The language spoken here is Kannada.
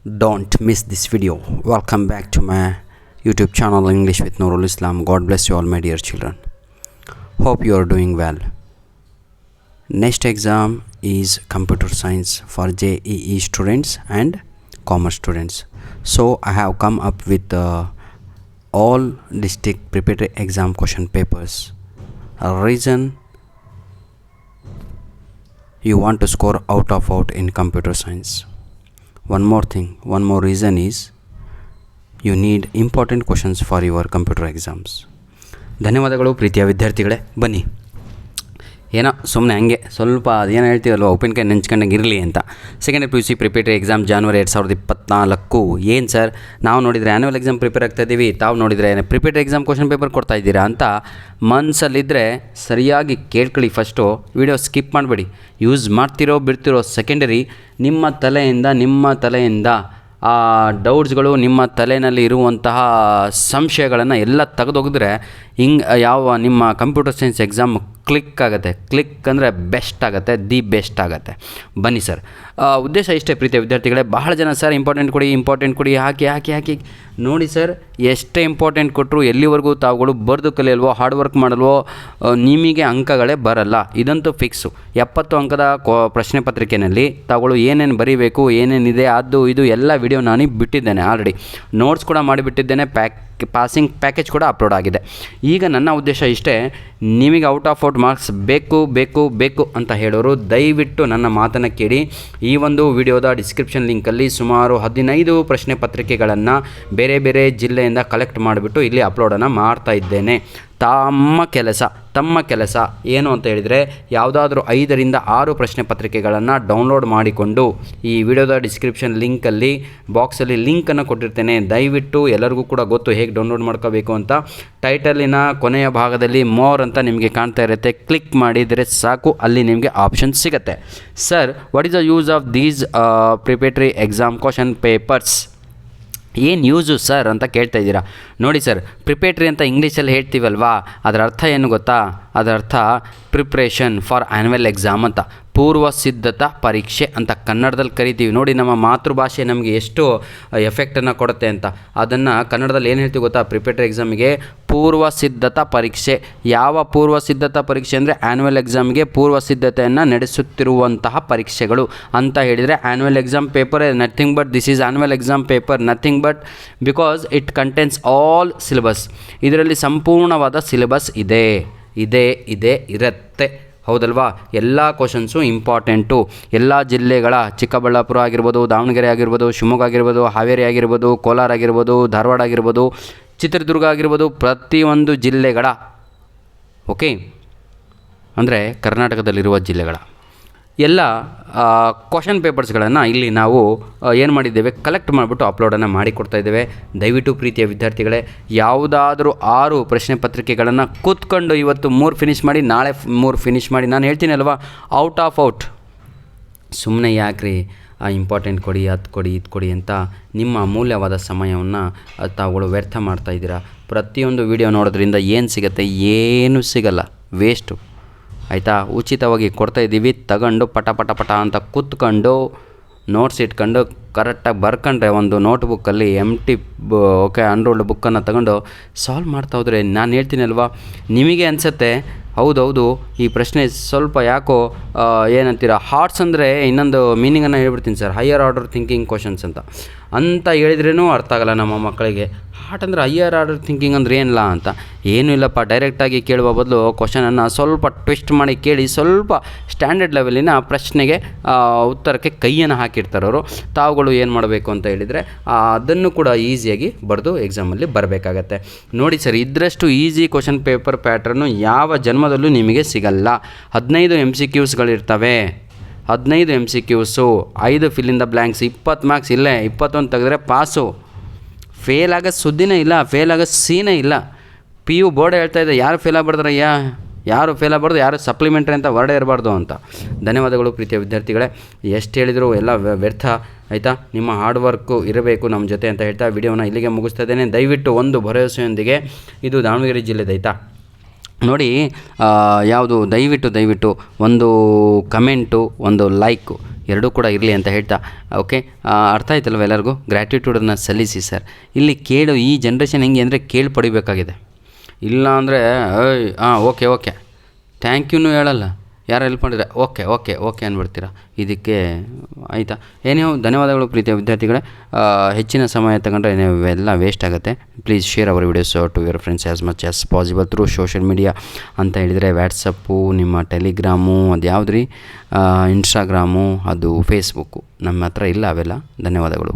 Don't miss this video. Welcome back to my YouTube channel English with Nurul Islam. God bless you all, my dear children. Hope you are doing well. Next exam is computer science for JEE students and commerce students. So I have come up with all district preparatory exam question papers. A reason you want to score out in computer science. One more reason is you need important questions for your computer exams. ಧನ್ಯವಾದಗಳು ಪ್ರೀತಿಯ ವಿದ್ಯಾರ್ಥಿಗಳೇ. ಬನ್ನಿ, ಏನೋ ಸುಮ್ಮನೆ ಹಂಗೆ ಸ್ವಲ್ಪ ಅದೇನು ಹೇಳ್ತೀವಲ್ವ, ಉಪ್ಪಿನಕಾಯಿ ನೆಂಚ್ಕೊಂಡಂಗೆ ಇರಲಿ ಅಂತ. Second PUC preparatory exam January 2024. ಏನು ಸರ್, ನಾವು ನೋಡಿದರೆ ಆ್ಯನ್ಯುವಲ್ ಎಕ್ಸಾಮ್ ಪ್ರಿಪೇರ್ ಆಗ್ತಾಯಿದ್ದೀವಿ, ತಾವು ನೋಡಿದರೆ ಪ್ರಿಪೇಟರಿ ಎಕ್ಸಾಮ್ ಕ್ವಶನ್ ಪೇಪರ್ ಕೊಡ್ತಾ ಇದ್ದೀರಾ ಅಂತ ಮನಸ್ಸಲ್ಲಿದ್ದರೆ ಸರಿಯಾಗಿ ಕೇಳ್ಕೊಳ್ಳಿ. ಫಸ್ಟು ವಿಡಿಯೋ ಸ್ಕಿಪ್ ಮಾಡಬೇಡಿ. ಯೂಸ್ ಮಾಡ್ತಿರೋ ಬಿಡ್ತಿರೋ ಸೆಕೆಂಡರಿ. ನಿಮ್ಮ ತಲೆಯಿಂದ ಆ ಡೌಟ್ಸ್ಗಳು, ನಿಮ್ಮ ತಲೆಯಲ್ಲಿ ಇರುವಂತಹ ಸಂಶಯಗಳನ್ನು ಎಲ್ಲ ತೆಗೆದೋಗಿದ್ರೆ ಯಾವ ನಿಮ್ಮ ಕಂಪ್ಯೂಟರ್ ಸೈನ್ಸ್ ಎಕ್ಸಾಮ್ ಕ್ಲಿಕ್ ಆಗುತ್ತೆ. ಕ್ಲಿಕ್ ಅಂದರೆ ಬೆಸ್ಟ್ ಆಗುತ್ತೆ, ಬೆಸ್ಟ್ ಆಗುತ್ತೆ. ಬನ್ನಿ ಸರ್, ಉದ್ದೇಶ ಇಷ್ಟೇ ಪ್ರೀತಿಯ ವಿದ್ಯಾರ್ಥಿಗಳೇ. ಬಹಳ ಜನ ಸರ್ ಇಂಪಾರ್ಟೆಂಟ್ ಕೊಡಿ ಹಾಕಿ ನೋಡಿ ಸರ್, ಎಷ್ಟೇ ಇಂಪಾರ್ಟೆಂಟ್ ಕೊಟ್ಟರು ಎಲ್ಲಿವರೆಗೂ ತಾವುಗಳು ಬರೆದು ಕಲಿಯಲ್ವೋ, ಹಾರ್ಡ್ ವರ್ಕ್ ಮಾಡಲ್ವೋ, ನಿಮಗೆ ಅಂಕಗಳೇ ಬರಲ್ಲ. ಇದಂತೂ ಫಿಕ್ಸು. 70 ಅಂಕದ ಪ್ರಶ್ನೆ ಪತ್ರಿಕೆಯಲ್ಲಿ ತಾವುಗಳು ಏನೇನು ಬರೀಬೇಕು, ಏನೇನಿದೆ ಅದು ಇದು ಎಲ್ಲ ವಿಡಿಯೋ ನಾನು ಬಿಟ್ಟಿದ್ದೇನೆ. ಆಲ್ರೆಡಿ ನೋಟ್ಸ್ ಕೂಡ ಮಾಡಿಬಿಟ್ಟಿದ್ದೇನೆ. ಪಾಸಿಂಗ್ ಪ್ಯಾಕೇಜ್ ಕೂಡ ಅಪ್ಲೋಡ್ ಆಗಿದೆ. ಈಗ ನನ್ನ ಉದ್ದೇಶ ಇಷ್ಟೇ, ನಿಮಗೆ ಔಟ್ ಮಾರ್ಕ್ಸ್ ಬೇಕು ಅಂತ ಹೇಳೋರು ದಯವಿಟ್ಟು ನನ್ನ ಮಾತನ್ನು ಕೇಳಿ. ಈ ಒಂದು ವಿಡಿಯೋದ ಡಿಸ್ಕ್ರಿಪ್ಷನ್ ಲಿಂಕಲ್ಲಿ ಸುಮಾರು 15 ಪ್ರಶ್ನೆ ಪತ್ರಿಕೆಗಳನ್ನು ಬೇರೆ ಜಿಲ್ಲೆಯಿಂದ ಕಲೆಕ್ಟ್ ಮಾಡಿಬಿಟ್ಟು ಇಲ್ಲಿ ಅಪ್ಲೋಡನ್ನು ಮಾಡ್ತಾ ಇದ್ದೇನೆ. ತಮ್ಮ ಕೆಲಸ ಏನು ಅಂತ ಹೇಳಿದರೆ, ಯಾವುದಾದ್ರೂ 5 ರಿಂದ 6 ಪ್ರಶ್ನೆ ಪತ್ರಿಕೆಗಳನ್ನು ಡೌನ್ಲೋಡ್ ಮಾಡಿಕೊಂಡು ಈ ವಿಡಿಯೋದ ಡಿಸ್ಕ್ರಿಪ್ಷನ್ ಲಿಂಕಲ್ಲಿ ಬಾಕ್ಸಲ್ಲಿ ಲಿಂಕನ್ನು ಕೊಟ್ಟಿರ್ತೇನೆ. ದಯವಿಟ್ಟು ಎಲ್ಲರಿಗೂ ಕೂಡ ಗೊತ್ತು ಹೇಗೆ ಡೌನ್ಲೋಡ್ ಮಾಡ್ಕೋಬೇಕು ಅಂತ. ಟೈಟಲಿನ ಕೊನೆಯ ಭಾಗದಲ್ಲಿ ಮೋರ್ ಅಂತ ನಿಮಗೆ ಕಾಣ್ತಾ ಇರುತ್ತೆ. ಕ್ಲಿಕ್ ಮಾಡಿದರೆ ಸಾಕು, ಅಲ್ಲಿ ನಿಮಗೆ ಆಪ್ಷನ್ ಸಿಗುತ್ತೆ. Sir, what is the use of these preparatory exam question papers? ಏನು ಯೂಸು ಸರ್ ಅಂತ ಕೇಳ್ತಾ ಇದ್ದೀರಾ. ನೋಡಿ ಸರ್, ಪ್ರಿಪೇಟರಿ ಅಂತ ಇಂಗ್ಲೀಷಲ್ಲಿ ಹೇಳ್ತೀವಲ್ವಾ, ಅದರ ಅರ್ಥ ಏನು ಗೊತ್ತಾ? ಅದರ ಅರ್ಥ ಪ್ರಿಪ್ರೇಷನ್ ಫಾರ್ ಆ್ಯನ್ಯುವಲ್ ಎಕ್ಸಾಮ್ ಅಂತ, ಪೂರ್ವ ಸಿದ್ಧತಾ ಪರೀಕ್ಷೆ ಅಂತ ಕನ್ನಡದಲ್ಲಿ ಕರಿತೀವಿ. ನೋಡಿ, ನಮ್ಮ ಮಾತೃಭಾಷೆ ನಮಗೆ ಎಷ್ಟು ಎಫೆಕ್ಟನ್ನು ಕೊಡುತ್ತೆ ಅಂತ. ಅದನ್ನು ಕನ್ನಡದಲ್ಲಿ ಏನು ಹೇಳ್ತೀವಿ ಗೊತ್ತಾ? ಪ್ರಿಪೇಟರಿ ಎಕ್ಸಾಮಿಗೆ ಪೂರ್ವ ಸಿದ್ಧತಾ ಪರೀಕ್ಷೆ. ಯಾವ ಪೂರ್ವ ಸಿದ್ಧತಾ ಪರೀಕ್ಷೆ ಅಂದರೆ ಆ್ಯನ್ಯುವಲ್ ಎಕ್ಸಾಮ್ಗೆ ಪೂರ್ವ ಸಿದ್ಧತೆಯನ್ನು ನಡೆಸುತ್ತಿರುವಂತಹ ಪರೀಕ್ಷೆಗಳು ಅಂತ ಹೇಳಿದರೆ annual exam paper nothing but this is annual exam paper nothing but because it contains all syllabus. ಇದರಲ್ಲಿ ಸಂಪೂರ್ಣವಾದ ಸಿಲೆಬಸ್ ಇರುತ್ತೆ. ಹೌದಲ್ವಾ? ಎಲ್ಲ ಕ್ವಶನ್ಸು ಇಂಪಾರ್ಟೆಂಟು. ಎಲ್ಲ ಜಿಲ್ಲೆಗಳ, ಚಿಕ್ಕಬಳ್ಳಾಪುರ ಆಗಿರ್ಬೋದು, ದಾವಣಗೆರೆ ಆಗಿರ್ಬೋದು, ಶಿವಮೊಗ್ಗ ಆಗಿರ್ಬೋದು, ಹಾವೇರಿ ಆಗಿರ್ಬೋದು, ಕೋಲಾರ ಆಗಿರ್ಬೋದು, ಧಾರವಾಡ ಆಗಿರ್ಬೋದು, ಚಿತ್ರದುರ್ಗ ಆಗಿರ್ಬೋದು, ಪ್ರತಿಯೊಂದು ಜಿಲ್ಲೆಗಳ, ಓಕೆ, ಅಂದರೆ ಕರ್ನಾಟಕದಲ್ಲಿರುವ ಜಿಲ್ಲೆಗಳ ಎಲ್ಲ ಕ್ವಶನ್ ಪೇಪರ್ಸ್ಗಳನ್ನು ಇಲ್ಲಿ ನಾವು ಏನು ಮಾಡಿದ್ದೇವೆ, ಕಲೆಕ್ಟ್ ಮಾಡಿಬಿಟ್ಟು ಅಪ್ಲೋಡನ್ನು ಮಾಡಿಕೊಡ್ತಾ ಇದ್ದೇವೆ. ದಯವಿಟ್ಟು ಪ್ರೀತಿಯ ವಿದ್ಯಾರ್ಥಿಗಳೇ, ಯಾವುದಾದ್ರೂ 6 ಪ್ರಶ್ನೆ ಪತ್ರಿಕೆಗಳನ್ನು ಕೂತ್ಕೊಂಡು ಇವತ್ತು 3 ಫಿನಿಷ್ ಮಾಡಿ, ನಾಳೆ 3 ಫಿನಿಷ್ ಮಾಡಿ. ನಾನು ಹೇಳ್ತೀನಿ ಅಲ್ವಾ, ಔಟ್ ಸುಮ್ಮನೆ ಯಾಕ್ರಿ ಇಂಪಾರ್ಟೆಂಟ್ ಕೊಡಿ, ಅದು ಕೊಡಿ, ಇದು ಕೊಡಿ ಅಂತ ನಿಮ್ಮ ಅಮೂಲ್ಯವಾದ ಸಮಯವನ್ನು ತಾವುಗಳು ವ್ಯರ್ಥ ಮಾಡ್ತಾ ಇದ್ದೀರಾ. ಪ್ರತಿಯೊಂದು ವಿಡಿಯೋ ನೋಡೋದ್ರಿಂದ ಏನು ಸಿಗುತ್ತೆ? ಏನೂ ಸಿಗಲ್ಲ, ವೇಸ್ಟು. ಆಯಿತಾ? ಉಚಿತವಾಗಿ ಕೊಡ್ತಾಯಿದ್ದೀವಿ. ತಗೊಂಡು ಪಟ ಅಂತ ಕೂತ್ಕೊಂಡು ನೋಟ್ಸ್ ಇಟ್ಕೊಂಡು ಕರೆಕ್ಟಾಗಿ ಬರ್ಕೊಂಡ್ರೆ ಒಂದು ನೋಟ್ಬುಕ್ಕಲ್ಲಿ ಅನ್ರೋಲ್ಡ್ ಬುಕ್ಕನ್ನು ತಗೊಂಡು ಸಾಲ್ವ್ ಮಾಡ್ತಾ ಹೋದರೆ, ನಾನು ಹೇಳ್ತೀನಿ ಅಲ್ವಾ, ನಿಮಗೆ ಅನಿಸುತ್ತೆ ಹೌದೌದು ಈ ಪ್ರಶ್ನೆ ಸ್ವಲ್ಪ ಯಾಕೋ ಏನಂತೀರ, ಹಾರ್ಟ್ಸ್ ಅಂದರೆ ಇನ್ನೊಂದು ಮೀನಿಂಗನ್ನು ಹೇಳ್ಬಿಡ್ತೀನಿ sir, higher order thinking questions ಅಂತ ಹೇಳಿದ್ರೂ ಅರ್ಥ ಆಗಲ್ಲ ನಮ್ಮ ಮಕ್ಕಳಿಗೆ. ಹಾರ್ಟ್ ಅಂದರೆ ಹೈಯರ್ ಆರ್ಡರ್ ಥಿಂಕಿಂಗ್ ಅಂದರೆ ಏನಿಲ್ಲ ಅಂತ. ಏನೂ ಇಲ್ಲಪ್ಪ, ಡೈರೆಕ್ಟಾಗಿ ಕೇಳುವ ಬದಲು ಕ್ವಶನನ್ನು ಸ್ವಲ್ಪ ಟ್ವಿಸ್ಟ್ ಮಾಡಿ ಕೇಳಿ, ಸ್ವಲ್ಪ ಸ್ಟ್ಯಾಂಡರ್ಡ್ ಲೆವೆಲಿನ ಪ್ರಶ್ನೆಗೆ ಉತ್ತರಕ್ಕೆ ಕೈಯನ್ನು ಹಾಕಿರ್ತಾರೆ ಅವರು. ತಾವುಗಳು ಏನು ಮಾಡಬೇಕು ಅಂತ ಹೇಳಿದರೆ ಅದನ್ನು ಕೂಡ ಈಸಿಯಾಗಿ ಬರೆದು ಎಕ್ಸಾಮಲ್ಲಿ ಬರಬೇಕಾಗತ್ತೆ. ನೋಡಿ ಸರ್, ಇದರಷ್ಟು ಈಸಿ ಕ್ವಶನ್ ಪೇಪರ್ ಪ್ಯಾಟ್ರನ್ನು ಯಾವ ಜನ್ಮದಲ್ಲೂ ನಿಮಗೆ ಸಿಗಲ್ಲ. 15 MCQsಗಳಿರ್ತವೆ. 15 MCQಸು, 5 fill in the blanks, 20 marks. ಇಲ್ಲೇ 21 ತೆಗೆದ್ರೆ ಪಾಸು. ಫೇಲ್ ಆಗೋ ಸುದ್ದಿನೇ ಇಲ್ಲ, ಫೇಲ್ ಆಗೋ ಸೀನೇ ಇಲ್ಲ. PU ಬೋರ್ಡ್ ಹೇಳ್ತಾ ಇದೆ, ಯಾರು ಫೇಲ್ ಆಗ್ಬಾರ್ದ್ರೆ ಯಾರು ಫೇಲ್ ಆಗಬಾರ್ದು, ಯಾರು ಸಪ್ಲಿಮೆಂಟ್ರಿ ಅಂತ ವರ್ಡೇ ಇರಬಾರ್ದು ಅಂತ. ಧನ್ಯವಾದಗಳು ಪ್ರೀತಿಯ ವಿದ್ಯಾರ್ಥಿಗಳೇ. ಎಷ್ಟು ಹೇಳಿದರೂ ಎಲ್ಲ ವ್ಯರ್ಥ. ಆಯಿತಾ? ನಿಮ್ಮ ಹಾರ್ಡ್ ವರ್ಕು ಇರಬೇಕು ನಮ್ಮ ಜೊತೆ ಅಂತ ಹೇಳ್ತಾ ವಿಡಿಯೋನ ಇಲ್ಲಿಗೆ ಮುಗಿಸ್ತಾ ಇದ್ದೇನೆ. ದಯವಿಟ್ಟು ಒಂದು ಭರವಸೆಯೊಂದಿಗೆ, ಇದು ದಾವಣಗೆರೆ ಜಿಲ್ಲೆದು. ಆಯಿತಾ? ನೋಡಿ, ಯಾವುದು ದಯವಿಟ್ಟು ಒಂದು ಕಮೆಂಟು, ಒಂದು ಲೈಕು ಎರಡೂ ಕೂಡ ಇರಲಿ ಅಂತ ಹೇಳ್ತಾ ಓಕೆ, ಅರ್ಥ ಆಯ್ತಲ್ವ ಎಲ್ಲರಿಗೂ? ಗ್ರ್ಯಾಟಿಟ್ಯೂಡನ್ನು ಸಲ್ಲಿಸಿ ಸರ್. ಇಲ್ಲಿ ಈ ಜನ್ರೇಷನ್ ಹೆಂಗೆ ಅಂದರೆ ಪಡಿಬೇಕಾಗಿದೆ. ಇಲ್ಲ ಅಂದರೆ ಓಕೆ ಥ್ಯಾಂಕ್ ಯೂನು ಹೇಳಲ್ಲ, ಯಾರು ಹೆಲ್ಪ್ ಮಾಡಿದ್ರೆ ಓಕೆ ಅಂದ್ಬಿಡ್ತೀರಾ. ಇದಕ್ಕೆ ಆಯಿತಾ? ಏನೇವು ಧನ್ಯವಾದಗಳು ಪ್ರೀತಿಯ ವಿದ್ಯಾರ್ಥಿಗಳೇ. ಹೆಚ್ಚಿನ ಸಮಯ ತಗೊಂಡ್ರೆ ಎಲ್ಲ ವೇಸ್ಟ್ ಆಗುತ್ತೆ. Please share our videos to your friends as much as possible through social media ಅಂತ ಹೇಳಿದರೆ ವ್ಯಾಟ್ಸಪ್ಪು, ನಿಮ್ಮ ಟೆಲಿಗ್ರಾಮು, ಅದು ಯಾವ್ದು ರೀ, ಇನ್ಸ್ಟಾಗ್ರಾಮು, ಅದು ಫೇಸ್ಬುಕ್ಕು. ನಮ್ಮ ಹತ್ರ ಇಲ್ಲ ಅವೆಲ್ಲ. ಧನ್ಯವಾದಗಳು.